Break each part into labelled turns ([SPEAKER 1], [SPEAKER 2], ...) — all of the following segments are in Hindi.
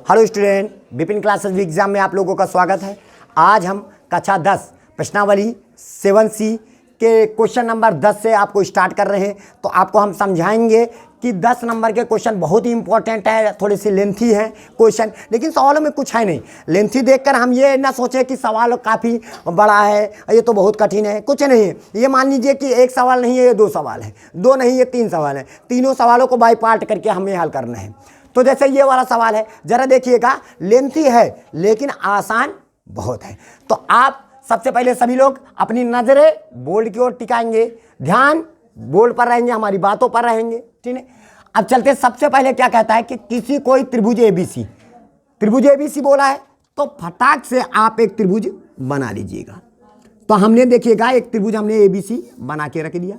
[SPEAKER 1] Hello student, Vipin classes exam में आप लोगों का स्वागत है। आज हम कक्षा 10 प्रश्नावली 7C के क्वेश्चन नंबर 10 से आपको स्टार्ट कर रहे हैं। तो आपको हम समझाएंगे कि 10 नंबर के क्वेश्चन बहुत ही इंपॉर्टेंट है, थोड़ी सी लेंथी है क्वेश्चन, लेकिन सवालों में कुछ है नहीं। लेंथी देखकर हम ये ना सोचें कि सवाल काफ़ी बड़ा है, ये तो बहुत कठिन है, कुछ नहीं है। ये मान लीजिए कि एक सवाल नहीं है, ये 2 सवाल है, 2 नहीं ये 3 सवाल है, तीनों सवालों को बाई पार्ट करके हमें हल करना है। तो जैसे ये वाला सवाल है, जरा देखिएगा, लेंथी है लेकिन आसान बहुत है। तो आप सबसे पहले सभी लोग अपनी नजरें बोर्ड की ओर टिकाएंगे, ध्यान बोर्ड पर रहेंगे, हमारी बातों पर रहेंगे, ठीक है। अब चलते, सबसे पहले क्या कहता है कि किसी कोई त्रिभुज एबीसी बोला है, तो फटाक से आप एक त्रिभुज बना लीजिएगा। तो हमने देखिएगा एक त्रिभुज हमने एबीसी बना के रख दिया।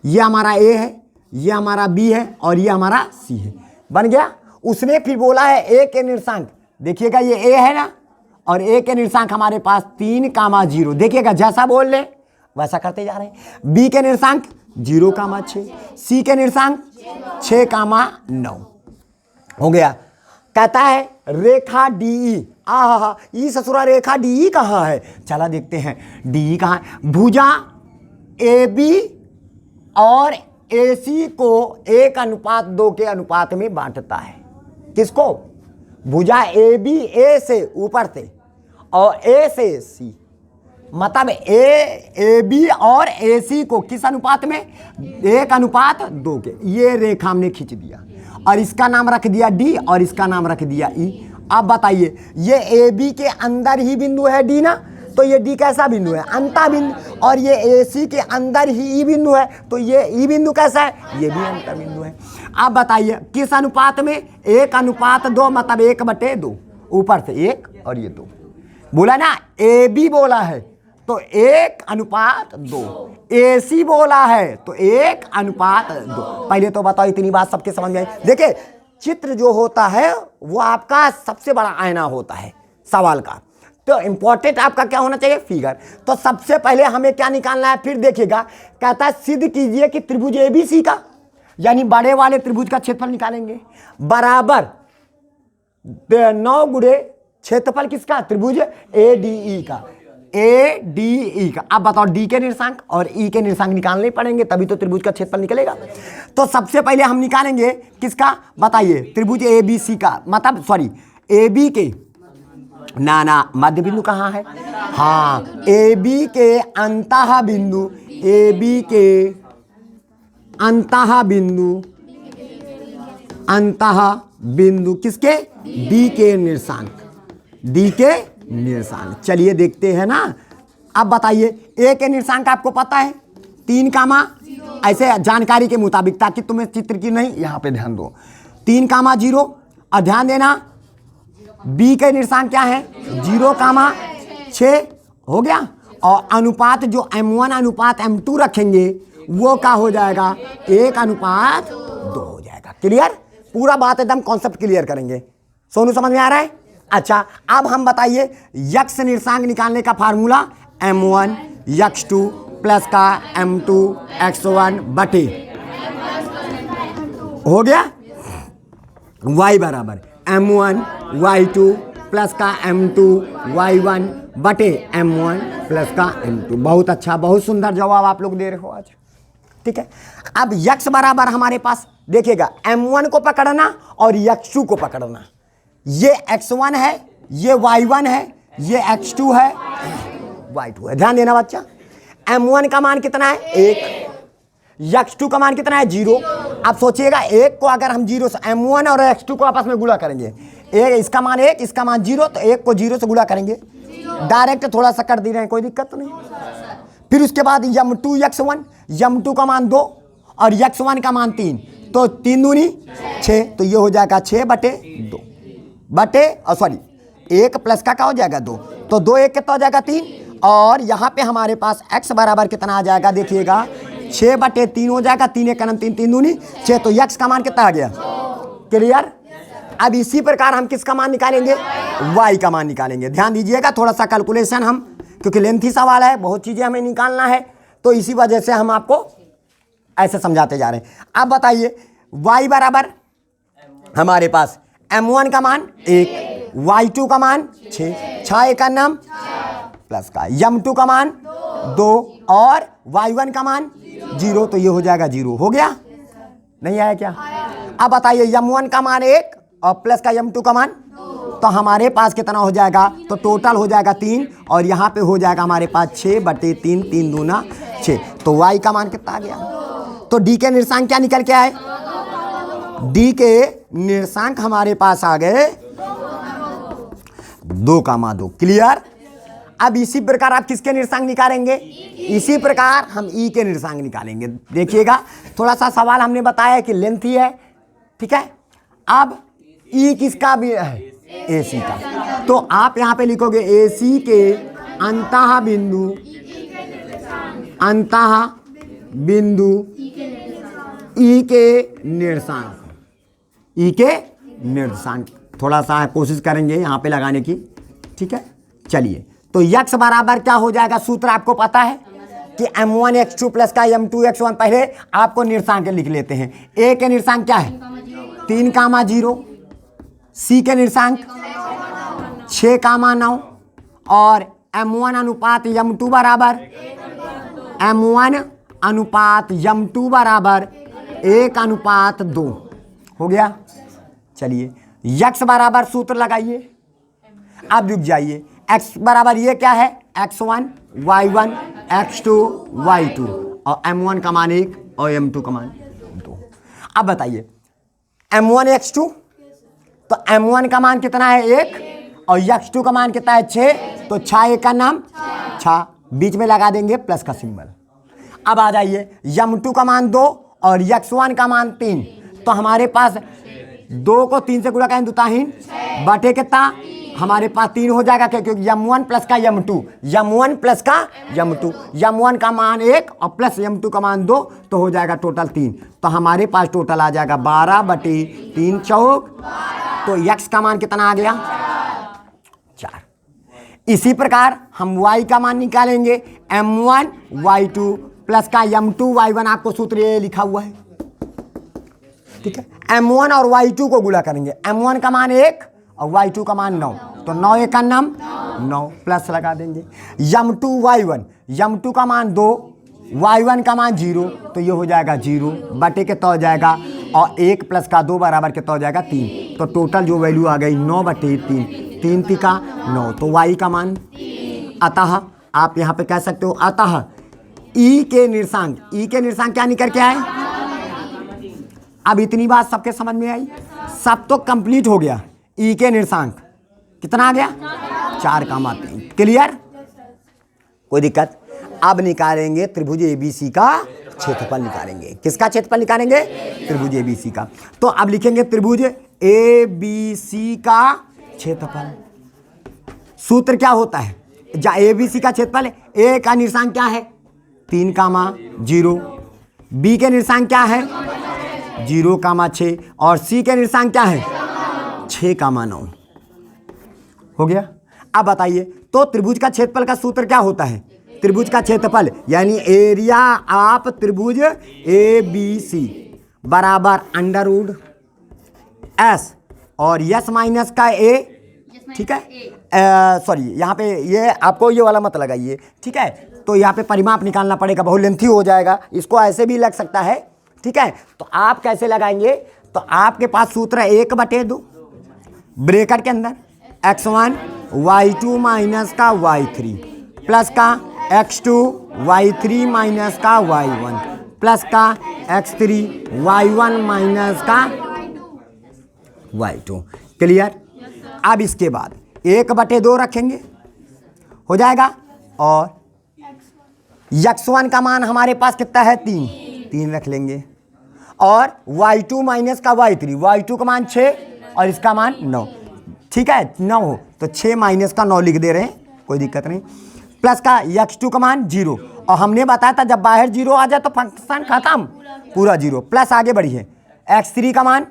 [SPEAKER 1] ये हमारा ए है, ये हमारा बी है और ये हमारा सी है, बन गया। उसने फिर बोला है ए के निर्देशांक, देखिएगा ये ए है ना, और ए के निर्देशांक हमारे पास 3,0। देखिएगा जैसा बोल ले वैसा करते जा रहे हैं। बी के निर्देशांक 0,6, सी के निर्देशांक 6,9 हो गया। कहता है रेखा डीई, आहा ई ससुरा रेखा डीई कहाँ है, चला देखते हैं डीई कहाँ है। भुजा ए बी और AC को 1:2 के अनुपात में बांटता है। किसको? भुजा AB A से ऊपर से और A से C, मतलब AB और AC को किस अनुपात में? 1:2 के। ये रेखा हमने खींच दिया और इसका नाम रख दिया D और इसका नाम रख दिया E। अब बताइए, ये AB के अंदर ही बिंदु है D ना, तो ये D कैसा बिंदु है? अंता बिंदु। और ये AC के अंदर ही E बिंदु है, तो ये E बिंदु कैसा है? ये भी अंता बिंदु है। अब बताइए किस अनुपात में? 1:2, मतलब 1/2, ऊपर से 1 और ये 2 बोला ना। AB बोला है तो 1:2, AC बोला है तो 1:2। पहले तो बताओ, इतनी बात सबके समझ में आई? देखिए, चित्र जो होता है वो आपका सबसे बड़ा आईना होता है सवाल का। तो इंपॉर्टेंट आपका क्या होना चाहिए? फिगर। तो सबसे पहले हमें क्या निकालना है? फिर देखिएगा, कहता है सिद्ध कीजिए कि त्रिभुज एबीसी का, यानी बड़े वाले त्रिभुज का क्षेत्रफल निकालेंगे, बराबर 9 गुणे क्षेत्रफल किसका? त्रिभुज ADE का, ADE का। अब बताओ, D के निर्देशांक और E के निर्देशांक निकालने पड़ेंगे, तभी तो त्रिभुज का क्षेत्रफल निकलेगा। तो सबसे पहले हम निकालेंगे किसका? बताइए, त्रिभुज ABC का, मतलब सॉरी AB के, ना मध्य बिंदु कहाँ है? हाँ, AB के अंतः बिंदु, AB के अंतः बिंदु किसके? D के निर्देशांक, D के निर्देशांक। चलिए देखते हैं ना। अब बताइए, A के निर्देशांक आपको पता है 3, ऐसे जानकारी के मुताबिक, ताकि तुम्हें चित्र की नहीं, यहाँ पे ध्यान दो, 3,0। और ध्यान देना, B के निर्देशांक क्या है? 0,6 हो गया। और अनुपात जो M1:M2 रखेंगे वो क्या हो जाएगा? 1:2 हो जाएगा। क्लियर? पूरा बात एकदम कॉन्सेप्ट क्लियर करेंगे। सोनू समझ में आ रहा है? अच्छा, अब हम बताइए यक्ष निर्देशांक निकालने का फार्मूला, M1 x2 प्लस का M2 x1 बटे, हो गया y बराबर M1 y2 प्लस का M2 y1 बटे M1 प्लस का M2। बहुत अच्छा, बहुत सुंदर जवाब आप लोग दे रहे हो आज, ठीक है। अब यक्ष बराबर हमारे पास देखिएगा, M1 को पकड़ना और x2 को पकड़ना। ये x1 है, ये y1 है, ये x2 है, y2 है। ध्यान देना बच्चा, M1 का मान कितना है? 1, x2 का मान कितना है? 0। अब सोचिएगा, 1 को अगर हम 0 से, M1 और x2 को आपस में गुणा करेंगे, इसका मान 1, इसका मान 0, तो 1 को 0 से गुणा करेंगे, डायरेक्ट थोड़ा सा कर दे रहे हैं, कोई दिक्कत तो नहीं। फिर उसके बाद M2 x1, M2 का मान 2 और x1 का मान 3, तो 3 दूनी 6, तो ये हो जाएगा 6/2 बटे, और सॉरी 1 प्लस का क्या हो जाएगा? 2, तो 2 1 कितना हो जाएगा? 3। और यहाँ पे हमारे पास x बराबर कितना आ जाएगा? देखिएगा 6/3 हो जाएगा, 3 1 3, 3 दूनी 6, तो x का मान कितना आ गया? क्लियर? अब इसी प्रकार हम किसका मान निकालेंगे? y का मान निकालेंगे। ध्यान दीजिएगा, थोड़ा सा कैलकुलेशन हम, क्योंकि लेंथी सवाल है, बहुत चीज़ें हमें निकालना है, तो इसी वजह से हम आपको ऐसे समझाते जा रहे हैं। अब बताइए y बराबर हमारे पास M1 का मान 1, y2 का मान 6, 6 का नाम प्लस का m2 का मान 2 और y1 का मान 0, तो ये हो जाएगा 0। हो गया? नहीं आया क्या? अब बताइए m1 का मान 1 और प्लस का m2 का मान, तो हमारे पास कितना हो जाएगा? तो टोटल हो जाएगा 3 और यहाँ पे हो जाएगा हमारे पास 6/3, 3 दूना 6। तो y का मान कितना आ गया? तो d के निर्देशांक क्या निकल के आए? d के निर्देशांक हमारे पास आ गए 2,2। क्लियर? अब इसी प्रकार आप किसके निर्देशांक निकालेंगे? इसी प्रकार हम ई के निर्देशांक निकालेंगे। देखिएगा, थोड़ा सा सवाल हमने बताया कि लेंथ ही है, ठीक है। अब ई किसका भी है? ए सी का। तो आप यहाँ पे लिखोगे ए सी के अंतः बिंदु ई के निर्देशांक, ई के निर्देशांक थोड़ा सा कोशिश करेंगे यहाँ पे लगाने की, ठीक है। चलिए, तो यक्स बराबर क्या हो जाएगा? सूत्र आपको पता है कि m1 x2 प्लस का m2 x1। पहले आपको निर्देशांक लिख लेते हैं। ए के निर्देशांक क्या है? 3,0, सी के निर्देशांक 6,9 और m1 अनुपात m2 बराबर 1:2 हो गया। चलिए, यक्स बराबर सूत्र लगाइए। अब रुक जाइए, x बराबर ये क्या है? x1 y1 x2 y2 और m1 का मान 1 और m2 का मान 2। अब बताइए m1 x2, तो m1 का मान कितना है? 1 और x2 का मान कितना है? 6। तो 6 का नाम 6, बीच में लगा देंगे प्लस का सिंबल। अब आ जाइए, m2 का मान 2 और x1 का मान 3। तो हमारे पास 2 को 3 से गुणा करें, दुताहीन बटे कितना? हमारे पास 3 हो जाएगा, क्योंकि m1 प्लस का m2, m1 का मान 1 और प्लस m2 का मान 2, तो हो जाएगा टोटल 3। तो हमारे पास टोटल आ जाएगा 12/3 चौक। तो x का मान कितना आ गया? 4। इसी प्रकार हम y का मान निकालेंगे। m1 y2 प्लस का m2 y1, आपको सूत्र ये लिखा हुआ है, ठीक है। m1 और y2 को गुणा करेंगे। m1 का मान 1 और y2 का मान 9, तो 9 1 का नाम 9 प्लस लगा देंगे। m2 y1, m2 का मान 2, y1 का मान 0, तो ये हो जाएगा 0 बटे के तो हो जाएगा और 1 प्लस का 2 बराबर के तो हो जाएगा 3। तो टोटल जो वैल्यू आ गई 9/3, 3 तिका 9। तो y का मान, अतः आप यहाँ पे कह सकते हो अतः ई के निर्देशांक क्या निकल के आए? अब इतनी बात सबके समझ में आई? सब तो कंप्लीट हो गया। ई के निर्देशांक कितना आ गया? 4,3। क्लियर? कोई दिक्कत? अब निकालेंगे त्रिभुज एबीसी का क्षेत्रफल निकालेंगे। किसका क्षेत्रफल निकालेंगे? त्रिभुज एबीसी का। तो अब लिखेंगे त्रिभुज एबीसी का क्षेत्रफल। सूत्र क्या होता है? एबीसी का क्षेत्रफल, ए का निर्देशांक क्या है? 3,0, बी के निर्देशांक क्या है? 0,6 और सी के निर्देशांक क्या है? 6,9 हो गया। अब बताइए, तो त्रिभुज का क्षेत्रफल का सूत्र क्या होता है? त्रिभुज का क्षेत्रफल यानी एरिया ऑफ त्रिभुज एबीसी बराबर √S और S माइनस का A, ठीक है। सॉरी, यहाँ पे ये आपको ये वाला मत लगाइए, ठीक है। तो यहाँ पे परिमाप निकालना पड़ेगा, बहुत लेंथी हो जाएगा। इसको ऐसे भी लग सकता है, ठीक है। तो आप कैसे लगाएंगे? तो आपके पास सूत्र है 1/2 ब्रैकेट के अंदर x1 y2 माइनस का y3 प्लस का x2 y3 माइनस का y1 प्लस का x3 y1 माइनस का y2। क्लियर? अब इसके बाद 1/2 रखेंगे, हो जाएगा। और x1 का मान हमारे पास कितना है? 3 रख लेंगे। और y2 माइनस का y2 का मान 6 और इसका मान 9, ठीक है। 9 हो तो 6 माइनस का 9 लिख दे रहे हैं, कोई दिक्कत नहीं। प्लस का x2 का मान 0 और हमने बताया था जब बाहर 0 आ जाए तो फंक्शन खत्म, पूरा 0। प्लस आगे बढ़िए, x3 का मान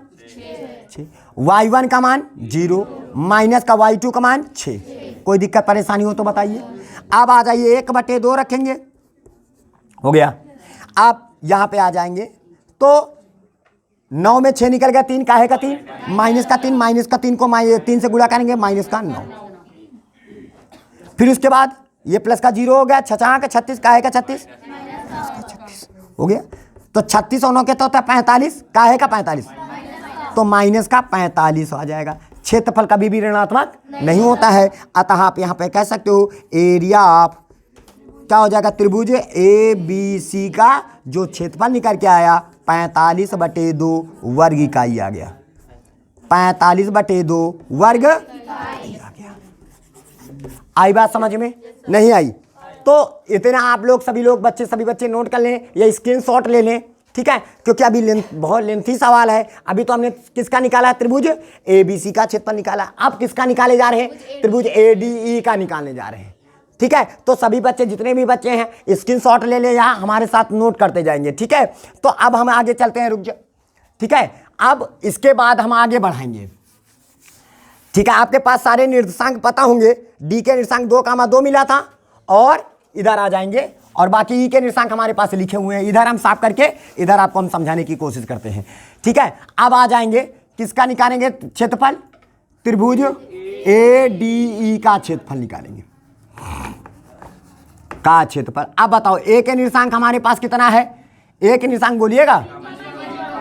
[SPEAKER 1] 6, y1 का मान 0 माइनस का y2 का मान 6। कोई दिक्कत परेशानी हो तो बताइए। अब आ जाइए 1/2 रखेंगे, हो गया। आप यहाँ पे आ जाएंगे तो 9 में 6 निकल गया, 3 काहे का 3, माइनस का 3, माइनस का 3 को 3 से गुणा करेंगे, माइनस का 9। फिर उसके बाद ये प्लस का 0 हो गया, 6 का 36 काहे का 36, 36 हो गया। तो 36 और 9 के तो होता है 45, काहे का 45, तो माइनस का 45 आ जाएगा। क्षेत्रफल कभी भी ऋणात्मक नहीं होता है, अतः आप यहाँ पे कह सकते हो एरिया ऑफ क्या हो जाएगा, त्रिभुज ए बी सी का जो क्षेत्रफल निकल के आया 45/2 वर्ग इकाई आ गया, 45/2 वर्ग इकाई आ गया। आई बात समझ में? नहीं आई तो इतना आप लोग सभी बच्चे नोट कर लें या स्क्रीनशॉट ले लें, ठीक है, क्योंकि अभी बहुत लेंथी सवाल है। अभी तो हमने किसका निकाला है, त्रिभुज ए बी सी का क्षेत्रफल निकाला। अब किसका निकाले जा रहे हैं, त्रिभुज ए डी ई का निकालने जा रहे हैं, ठीक है। तो सभी बच्चे जितने भी बच्चे हैं स्क्रीनशॉट ले ले, यहाँ हमारे साथ नोट करते जाएंगे, ठीक है। तो अब हम आगे चलते हैं, रुक जाओ, ठीक है। अब इसके बाद हम आगे बढ़ाएंगे, ठीक है। आपके पास सारे निर्देशांक पता होंगे, डी के निर्देशांक 2,2 मिला था, और इधर आ जाएंगे और बाकी ई के निर्देशांक हमारे पास लिखे हुए हैं, इधर हम साफ करके इधर आपको हम समझाने की कोशिश करते हैं, ठीक है। अब आ जाएंगे किसका निकालेंगे क्षेत्रफल, त्रिभुज ए डी ई का क्षेत्रफल निकालेंगे, का क्षेत्रफल। अब बताओ ए के निर्देशांक हमारे पास कितना है, ए के निर्देशांक बोलिएगा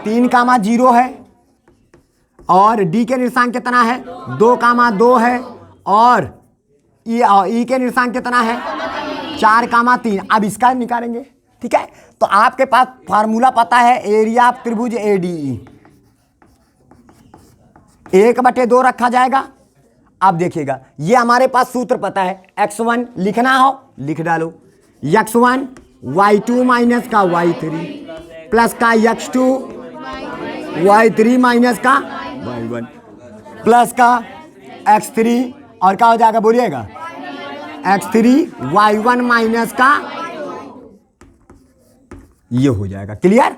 [SPEAKER 1] 3,0 है, और डी के निर्देशांक कितना है 2,2 है, और ई के निर्देशांक कितना है 4,3। अब इसका निकालेंगे, ठीक है। तो आपके पास फार्मूला पता है, एरिया ऑफ त्रिभुज ए डी ई 1/2 रखा जाएगा। अब देखिएगा ये हमारे पास सूत्र पता है, x1 लिखना हो लिख डालो, x1 y2 माइनस का y3 प्लस का x2 y3 माइनस का y1 प्लस का x3, और क्या हो जाएगा बोलिएगा x3 y1 माइनस का, ये हो जाएगा। क्लियर?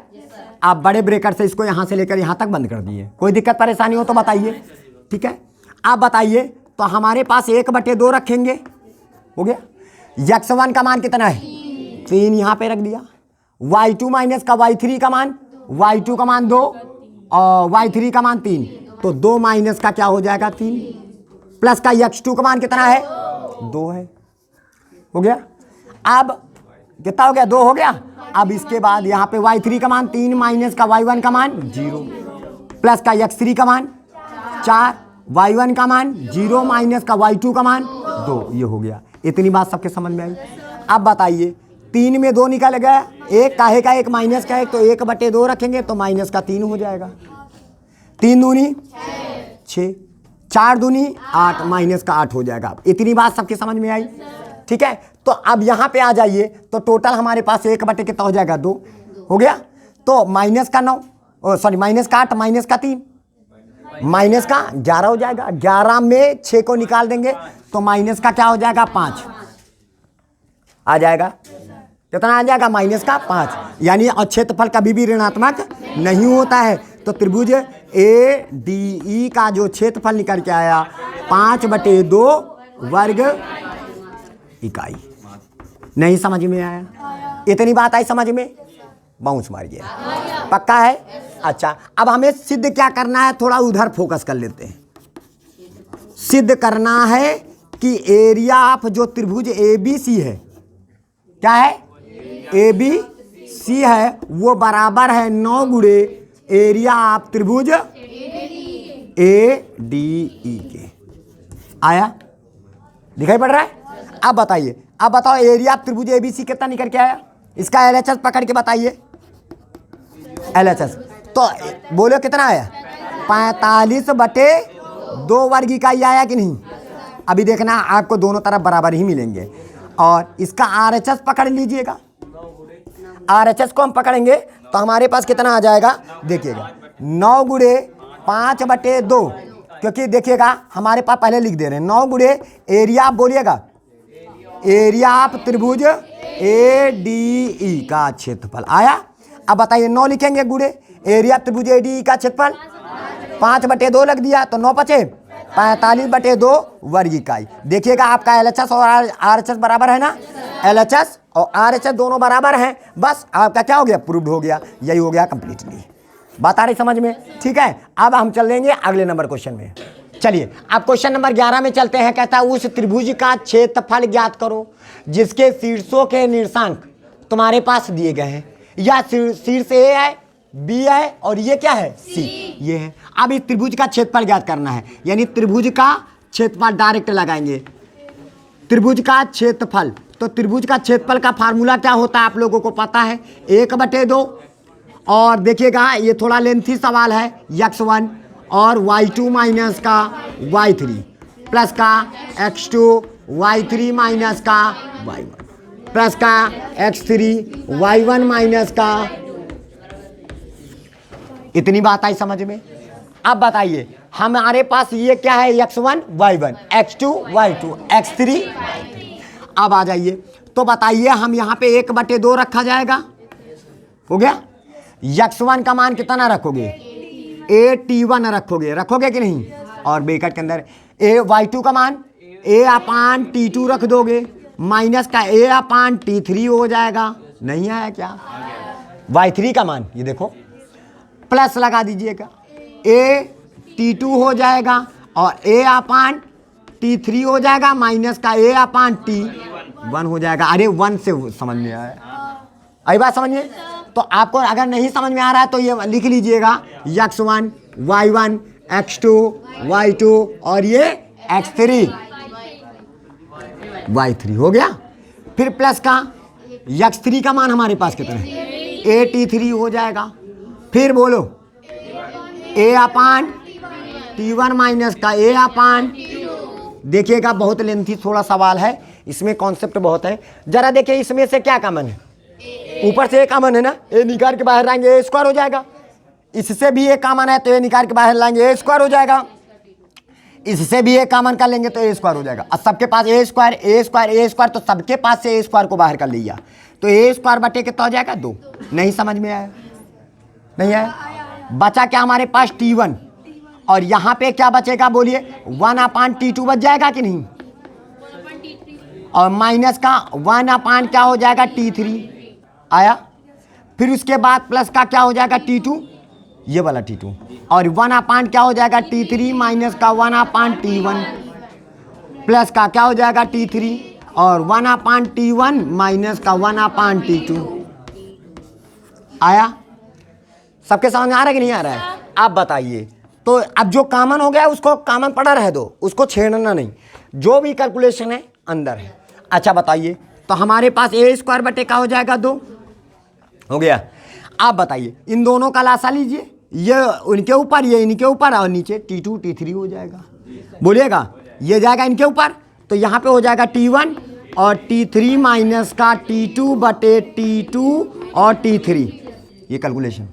[SPEAKER 1] आप बड़े ब्रेकर से इसको यहां से लेकर यहां तक बंद कर दिए, कोई दिक्कत परेशानी हो तो बताइए, ठीक है। आप बताइए, तो हमारे पास 1/2 रखेंगे, हो गया। x1 का मान कितना है 3, यहां पे रख दिया, y2 माइनस का y3 का मान, y2 का मान 2 और y3 का मान 3, तो 2 माइनस का क्या हो जाएगा 3, प्लस का x2 का मान कितना है 2 है, हो गया। अब कितना हो गया 2 हो गया। अब इसके बाद यहाँ पे y3 का मान 3 माइनस का y1 का मान 0 प्लस का x3 का मान 4, y1 का मान 0 माइनस का y2 का मान 2, ये हो गया। इतनी बात सबके समझ में आई। अब बताइए 3 में 2 निकाल गया, एक काहे का एक माइनस का एक, तो 1/2 रखेंगे तो माइनस का 3 हो जाएगा, 3 दूनी 6, 4 दूनी 8, माइनस का 8 हो जाएगा। इतनी बात सबके समझ में आई, ठीक है। तो अब यहाँ पे आ जाइए, तो टोटल हमारे पास 1/2 कितना हो जाएगा 2 हो गया। तो माइनस का 9 माइनस का 8 माइनस का 3 माइनस का 11 हो जाएगा। 11 में 6 को निकाल देंगे तो माइनस का क्या हो जाएगा 5 आ जाएगा। कितना आ जाएगा माइनस का 5, यानी क्षेत्रफल कभी भी ऋणात्मक नहीं होता है। तो त्रिभुज ए डी ई का जो क्षेत्रफल निकल के आया 5/2 वर्ग इकाई। नहीं समझ में आया? इतनी बात आई समझ में? बाउंस मार गया, पक्का है? अच्छा, अब हमें सिद्ध क्या करना है, थोड़ा उधर फोकस कर लेते हैं। सिद्ध करना है कि एरिया ऑफ जो त्रिभुज ए बी सी है, क्या है ए बी सी है, वो बराबर है 9 गुणे एरिया ऑफ त्रिभुज ए डी ई के। आया? दिखाई पड़ रहा है? अब बताइए, अब बताओ एरिया ऑफ त्रिभुज ए बी सी कितना निकल के आया? इसका LHS पकड़ के बताइए। LHS तो बोलो कितना आया? 45/2 वर्ग इकाई आया कि नहीं? अभी देखना आपको दोनों तरफ बराबर ही मिलेंगे। और इसका RHS पकड़ लीजिएगा। RHS को हम पकड़ेंगे तो हमारे पास कितना आ जाएगा, देखिएगा 9 गुणे 5/2, क्योंकि देखिएगा हमारे पास पहले लिख दे रहे हैं 9 गुणे एरिया, आप बोलिएगा एरिया ऑफ त्रिभुज ए डी ई का क्षेत्रफल आया। अब बताइए 9 लिखेंगे गुणे एरिया त्रिभुज ए डी ई का क्षेत्रफल, 5/2 लग दिया तो 9 बचे 45/2 वर्ग इकाई। देखिएगा आपका LHS और RHS बराबर है ना, LHS और RHS दोनों बराबर हैं, बस आपका क्या हो गया, प्रूव्ड हो गया। यही हो गया कंप्लीटली। बात आ रही समझ में? ठीक है, अब हम चलेंगे अगले नंबर क्वेश्चन में। चलिए अब क्वेश्चन नंबर 11 में चलते हैं। कहता है उस त्रिभुज का क्षेत्रफल ज्ञात करो जिसके शीर्षों के निर्देशांक तुम्हारे पास दिए गए हैं। या शीर्ष ए है, बी है और ये क्या है, सी, ये है। अब इस त्रिभुज का क्षेत्रफल ज्ञात करना है, यानी त्रिभुज का क्षेत्रफल डायरेक्ट लगाएंगे। त्रिभुज का क्षेत्रफल, तो त्रिभुज का क्षेत्रफल का फार्मूला क्या होता है आप लोगों को पता है, 1/2। और देखिएगा ये थोड़ा लेंथी सवाल है, x1 और y2 माइनस का y3 प्लस का x2 y3 माइनस का y1 प्लस का x3 y1 माइनस का। इतनी बात आई समझ में? अब बताइए हमारे पास ये क्या है, x1 y1 x2 y2 x3 y3। अब आ जाइए तो बताइए हम यहाँ पे 1/2 रखा जाएगा, हो गया। x1 का मान कितना रखोगे, a/t1 रखोगे कि नहीं, और ब्रैकेट के अंदर y2 का मान a/t2 रख दोगे, माइनस का a/t3 हो जाएगा। नहीं आया क्या? y3 का मान ये देखो, प्लस लगा दीजिएगा, a/t2 हो जाएगा और a/t3 हो जाएगा, माइनस का a/t1 हो जाएगा। अरे 1 से समझ में आया, आई बात समझ में? तो आपको अगर नहीं समझ में आ रहा है तो ये लिख लीजिएगा x1 y1 x2 y2 और ये x3 y3 हो गया। फिर प्लस का x3 का मान हमारे पास कितना है, a/t3 हो जाएगा। फिर बोलो a/t1 माइनस का a/, देखिएगा बहुत लेंथी थोड़ा सवाल है, इसमें कॉन्सेप्ट बहुत है। जरा देखिए इसमें से क्या कॉमन है, ऊपर से एक कॉमन है ना, ए निकाल के बाहर लाएंगे a² हो जाएगा। इससे भी एक कॉमन है तो ए निकाल के बाहर लाएंगे a² हो जाएगा। इससे भी एक कॉमन कर लेंगे तो a² हो जाएगा। और सबके पास a² तो सबके पास से a² को बाहर कर लिया तो a² बटे कितना हो जाएगा, 2। नहीं समझ में आया? नहीं आया? बचा क्या हमारे पास, t1, और यहाँ पे क्या बचेगा बोलिए, 1/t2 बच जाएगा कि नहीं, और माइनस का 1/ क्या हो जाएगा, t3 आया। फिर उसके बाद प्लस का क्या हो जाएगा, t2, ये वाला t2, और 1/ क्या हो जाएगा, t3 माइनस का 1/t1 प्लस का क्या हो जाएगा, t3 और 1/t1 माइनस का 1/t2 आया। सबके समझ में आ रहा है कि नहीं आ रहा है? आप बताइए। तो अब जो कॉमन हो गया उसको कॉमन पड़ा रह दो, उसको छेड़ना नहीं, जो भी कैलकुलेशन है अंदर है। अच्छा बताइए, तो हमारे पास a² बटे का हो जाएगा 2, हो गया। आप बताइए इन दोनों का लासा लीजिए, ये उनके ऊपर ये इनके ऊपर और नीचे t2 t3 हो जाएगा। बोलिएगा ये जाएगा इनके ऊपर तो यहाँ पे हो जाएगा t1 और t3 माइनस का t2 बटे t2 और t3, ये कैलकुलेशन।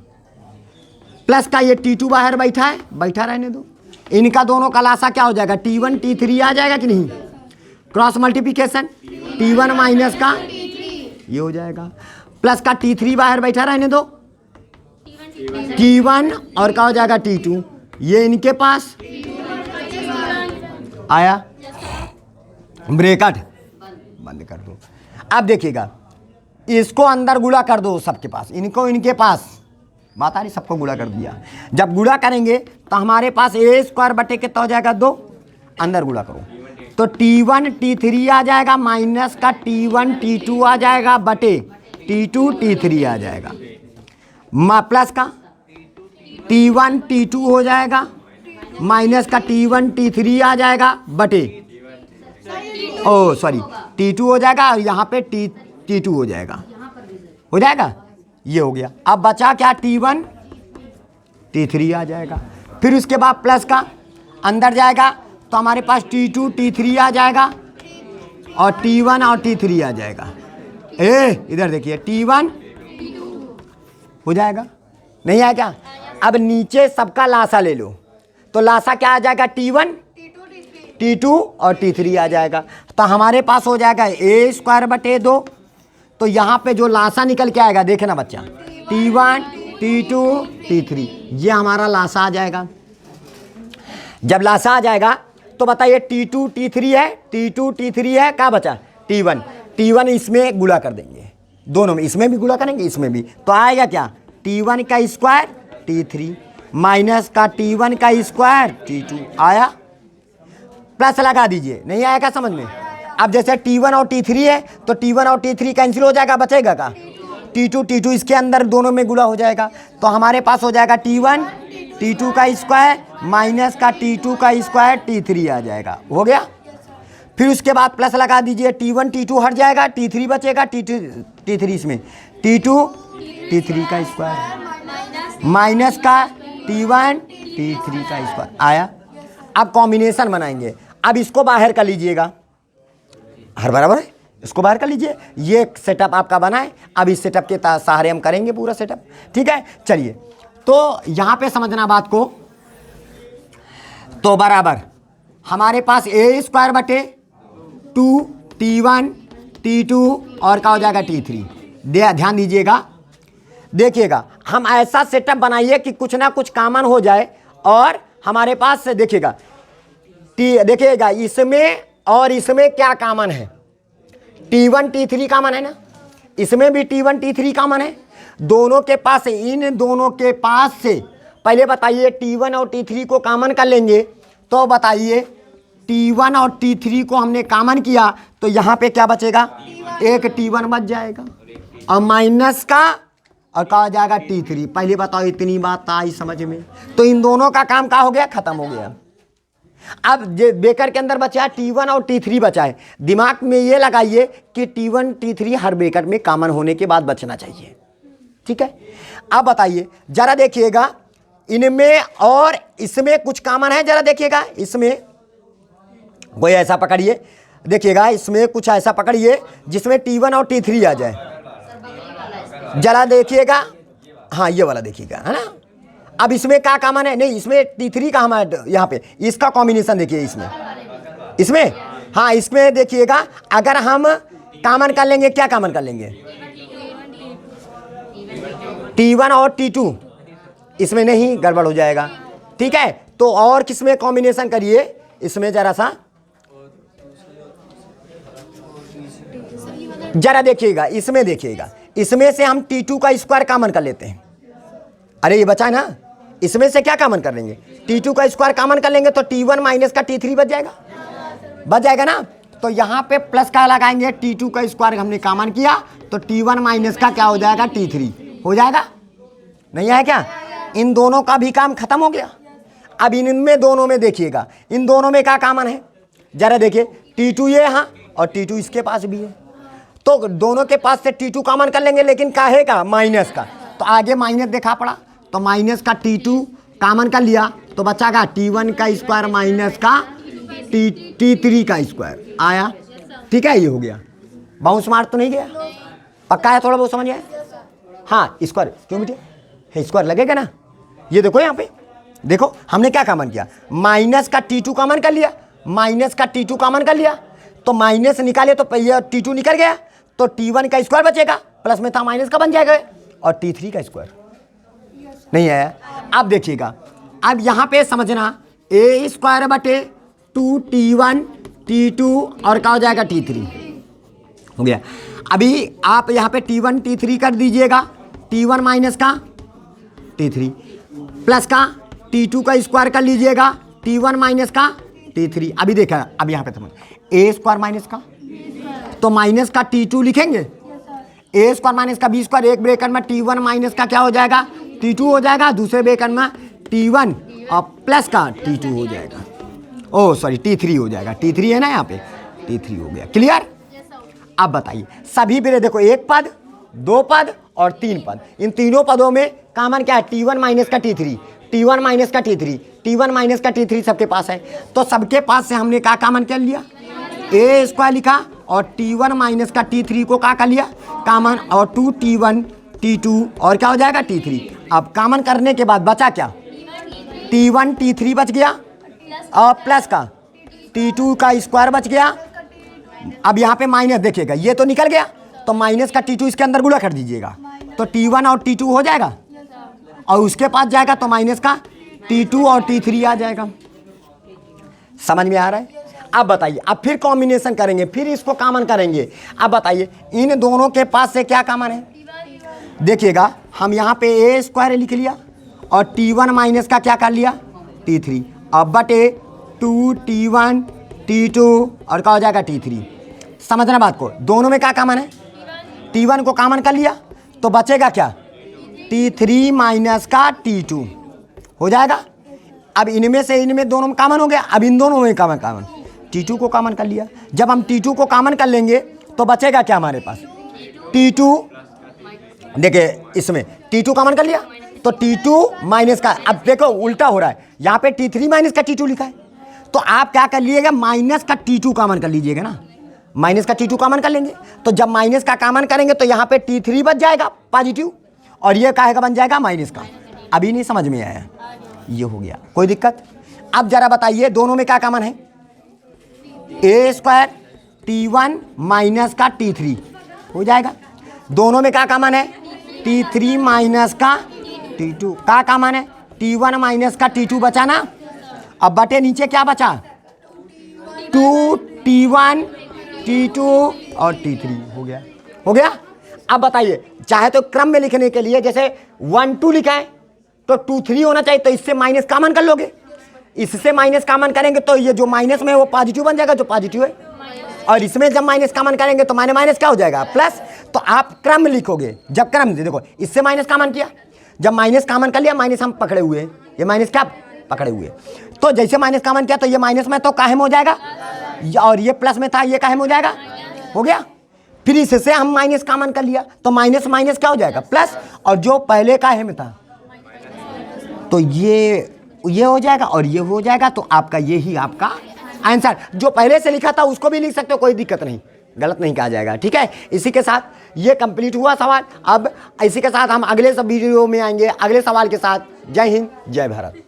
[SPEAKER 1] प्लस का ये t2 बाहर बैठा है, बैठा रहने दो। इनका दोनों का लासा क्या हो जाएगा, t1 t3 आ जाएगा कि नहीं, क्रॉस मल्टीप्लिकेशन, t1 माइनस का ये हो जाएगा, प्लस का t3 बाहर बैठा रहने दो, t1 और क्या हो जाएगा t2, ये इनके पास आया, ब्रैकेट बंद कर दो। अब देखिएगा इसको अंदर गुणा कर दो सबके पास, इनको इनके पास, बात आ रही, सबको गुणा कर दिया। जब गुणा करेंगे तो हमारे पास a² बटे कितना हो जाएगा, 2, अंदर गुणा करो तो t1 t3 आ जाएगा, माइनस का t1 t2 आ जाएगा बटे t2 t3 आ जाएगा, प्लस का t1 t2 हो जाएगा, माइनस का t1 t3 आ जाएगा बटे t2 हो जाएगा और यहाँ पे t2 हो जाएगा, हो जाएगा, ये हो गया। अब बचा क्या, t1 t3 आ जाएगा। फिर उसके बाद प्लस का अंदर जाएगा तो हमारे पास t2 t3 आ जाएगा और t1 और t3 आ जाएगा। इधर देखिए t1 हो जाएगा, नहीं आया क्या? अब नीचे सबका लासा ले लो तो लासा क्या आ जाएगा, t1 t2 और t3 आ जाएगा। तो हमारे पास हो जाएगा a² बटे 2, तो यहाँ पे जो लासा निकल के आएगा देखना बच्चा, t1 t2 t3, ये हमारा लासा आ जाएगा। जब लासा आ जाएगा तो बताइए t2 t3 है, t2 t3 है, क्या बचा, t1 इसमें गुणा कर देंगे, दोनों में, इसमें भी गुणा करेंगे इसमें भी, तो आएगा क्या, t1 का स्क्वायर T3 माइनस का T1 का स्क्वायर T2 आया। प्लस लगा दीजिए, नहीं आएगा समझ में। अब जैसे T1 और T3 है तो T1 और T3 कैंसिल हो जाएगा, बचेगा का T2 इसके अंदर दोनों में गुणा हो जाएगा, तो हमारे पास हो जाएगा T1 T2 का स्क्वायर माइनस का T2 का स्क्वायर T3 आ जाएगा, हो गया। फिर उसके बाद प्लस लगा दीजिए, T1 T2 हट जाएगा, T3 बचेगा, T3 इसमें T2 T3 का स्क्वायर माइनस का T1 T3 का स्क्वायर आया। अब कॉम्बिनेशन बनाएंगे, अब इसको बाहर कर लीजिएगा, हर बराबर है, इसको बाहर कर लीजिए। ये सेटअप आपका बना है, अब इस सेटअप के सहारे हम करेंगे पूरा सेटअप, ठीक है। चलिए, तो यहाँ पे समझना बात को, तो बराबर हमारे पास ए स्क्वायर बटे 2 T1 T2 और क्या हो जाएगा T3। ध्यान दीजिएगा, देखिएगा हम ऐसा सेटअप बनाइए कि कुछ ना कुछ कॉमन हो जाए, और हमारे पास से देखिएगा इसमें और इसमें क्या कॉमन है, T1 T3 कॉमन है ना, इसमें भी T1 T3 कॉमन है, दोनों के पास, इन दोनों के पास से पहले बताइए T1 और T3 को कॉमन कर लेंगे, तो बताइए T1 और T3 को हमने कॉमन किया तो यहाँ पे क्या बचेगा, एक T1 बच जाएगा और माइनस का और क्या हो जाएगा T3। पहले बताओ इतनी बात आई समझ में, तो इन दोनों का काम क्या हो गया, खत्म हो गया। अब बेकर के अंदर बचा T1 और T3 बचा है, दिमाग में ये लगाइए कि T1 T3 हर बेकर में कॉमन होने के बाद बचना चाहिए, ठीक है। अब बताइए जरा देखिएगा, इनमें और इसमें कुछ कॉमन है, जरा देखिएगा, इसमें कोई ऐसा पकड़िए, देखिएगा इसमें कुछ ऐसा पकड़िए जिसमें T1 और T3 आ जाए, जरा देखिएगा, हाँ ये वाला देखिएगा, है ना। अब इसमें क्या कॉमन है, नहीं इसमें T3 का हमारे यहाँ पे इसका कॉम्बिनेशन देखिए, इसमें हाँ इसमें देखिएगा, अगर हम कॉमन कर लेंगे, क्या कॉमन कर लेंगे, T1 और T2, इसमें नहीं, गड़बड़ हो जाएगा, ठीक है। तो और किसमें कॉम्बिनेशन करिए, इसमें जरा सा जरा देखिएगा, इसमें देखिएगा, इसमें से हम T2 का स्क्वायर कॉमन कर लेते हैं, अरे ये बचा है ना, इसमें से क्या कॉमन कर लेंगे, T2 का स्क्वायर कॉमन कर लेंगे तो T1 माइनस का T3 बच जाएगा ना। तो यहाँ पे प्लस का लगाएंगे, T2 का स्क्वायर हमने कॉमन किया तो T1 माइनस का क्या हो जाएगा, T3 हो जाएगा, नहीं है क्या। इन दोनों का भी काम खत्म हो गया। अब इनमें दोनों में देखिएगा, इन दोनों में क्या कॉमन है, जरा देखिए, T2 ये यहाँ और T2 इसके पास भी है, तो दोनों के पास से T2 कॉमन कर लेंगे, लेकिन काहे का, माइनस का, तो आगे माइनस देखा पड़ा, तो माइनस का T2 कॉमन कर लिया तो बचागा T1 का स्क्वायर माइनस का T3 का स्क्वायर आया, ठीक है। ये हो गया, बहुत स्मार्ट तो नहीं गया, पक्का है, थोड़ा बहुत समझ आया, हाँ स्क्वायर क्यों बेटे, स्क्वायर लगेगा ना। ये देखो यहाँ पे देखो, हमने क्या कॉमन किया, माइनस का T2 कॉमन कर लिया, माइनस का T2 कॉमन कर लिया, तो माइनस निकाले तो T2 निकल गया, तो T1 का स्क्वायर बचेगा, प्लस में था माइनस का बन जाएगा, और T3 का स्क्वायर नहीं आया। अब देखिएगा, अब यहाँ पे समझना, ए स्क्वायर बटे 2 T1 T2 और क्या हो जाएगा T3 हो गया। अभी आप यहाँ पे T1 T3 कर दीजिएगा, T1 माइनस का T3 प्लस का T2 का स्क्वायर कर लीजिएगा, T1 माइनस का T3। अभी देखा, अब यहाँ पे समझ, ए स्क्वायर माइनस का, तो माइनस का T2 लिखेंगे, ए स्क्वायर माइनस का बी स्क्वायर, एक ब्रैकेट में T1 माइनस का क्या हो जाएगा, T2 हो जाएगा, दूसरे ब्रैकेट में T1 और प्लस का T2 हो जाएगा, ओ सॉरी T3 हो जाएगा, T3 है ना यहाँ पे, T3 हो गया, क्लियर। अब बताइए सभी बेरे देखो, एक पद, दो पद और तीन पद, इन तीनों पदों में कॉमन क्या है, T1 माइनस का T3, T1 माइनस का T3, T1 माइनस का T3 सबके पास है, तो सबके पास से हमने क्या कॉमन कर लिया, ए स्क्वायर लिखा और T1 माइनस का T3 को क्या कर लिया कॉमन, और 2 T1 T2 और क्या हो जाएगा T3। अब कॉमन करने के बाद बचा क्या, T1 T3 बच गया और प्लस का T2 का स्क्वायर बच गया। अब यहाँ पे माइनस देखिएगा, ये तो निकल गया, तो माइनस का T2 इसके अंदर गुणा कर दीजिएगा, तो T1 और T2 हो जाएगा, और उसके पास जाएगा तो माइनस का T2 और T3 आ जाएगा। समझ में आ रहा है। अब बताइए, अब फिर कॉम्बिनेशन करेंगे, फिर इसको कॉमन करेंगे। अब बताइए इन दोनों के पास से क्या कॉमन है, देखिएगा हम यहाँ पे ए स्क्वायर लिख लिया और T1 माइनस का क्या कर लिया T3, अब बटे 2T1 T2 और क्या हो जाएगा T3। समझना बात को, दोनों में क्या कॉमन है, T1 को कॉमन कर लिया तो बचेगा क्या T3 माइनस का T2 हो जाएगा। अब इनमें से इनमें दोनों में कॉमन हो गया, अब इन दोनों में कॉमन T2 को कॉमन कर लिया। जब हम T2 को कॉमन कर लेंगे तो बचेगा क्या हमारे पास T2, देखिए इसमें T2 कॉमन कर लिया तो T2 माइनस का, अब देखो उल्टा हो रहा है, यहाँ पे T3 माइनस का T2 लिखा है, तो आप क्या कर लीजिएगा माइनस का T2 कॉमन कर लीजिएगा ना, माइनस का T2 कॉमन कर लेंगे तो जब माइनस का कॉमन करेंगे तो यहाँ पे T3 बच जाएगा पॉजिटिव और ये काहे का बन जाएगा माइनस का। अभी नहीं समझ में आया, ये हो गया, कोई दिक्कत। अब जरा बताइए दोनों में क्या कॉमन है, a स्क्वायर T1 माइनस का T3 हो जाएगा। दोनों में क्या कॉमन है T3 माइनस का T2 का कॉमन है, T1 माइनस का T2 बचा ना, अब बटे नीचे क्या बचा 2T1 T2 और T3 हो गया, हो गया। अब बताइए चाहे तो क्रम में लिखने के लिए जैसे 1 2 लिखा है तो 2 3 होना चाहिए, तो इससे माइनस कॉमन कर लोगे, इससे माइनस कॉमन करेंगे तो ये जो माइनस में है वो पॉजिटिव बन जाएगा जो पॉजिटिव है, और इसमें जब माइनस कॉमन करेंगे तो माइनस क्या हो जाएगा प्लस। तो आप क्रम लिखोगे, जब क्रम देखो इससे माइनस कॉमन किया, जब माइनस कॉमन कर लिया माइनस हम पकड़े हुए, ये माइनस क्या पकड़े हुए, तो जैसे माइनस कॉमन किया तो ये माइनस में तो काहे में हो जाएगा और ये प्लस में था ये काहे में हो जाएगा, हो गया। फिर इससे हम माइनस कॉमन कर लिया तो माइनस माइनस क्या हो जाएगा प्लस, और जो पहले काहे में था तो ये हो जाएगा और ये हो जाएगा, तो आपका यही आपका आंसर। जो पहले से लिखा था उसको भी लिख सकते हो, कोई दिक्कत नहीं, गलत नहीं कहा जाएगा, ठीक है। इसी के साथ ये कंप्लीट हुआ सवाल। अब इसी के साथ हम अगले सब वीडियो में आएंगे अगले सवाल के साथ। जय हिंद जय भारत।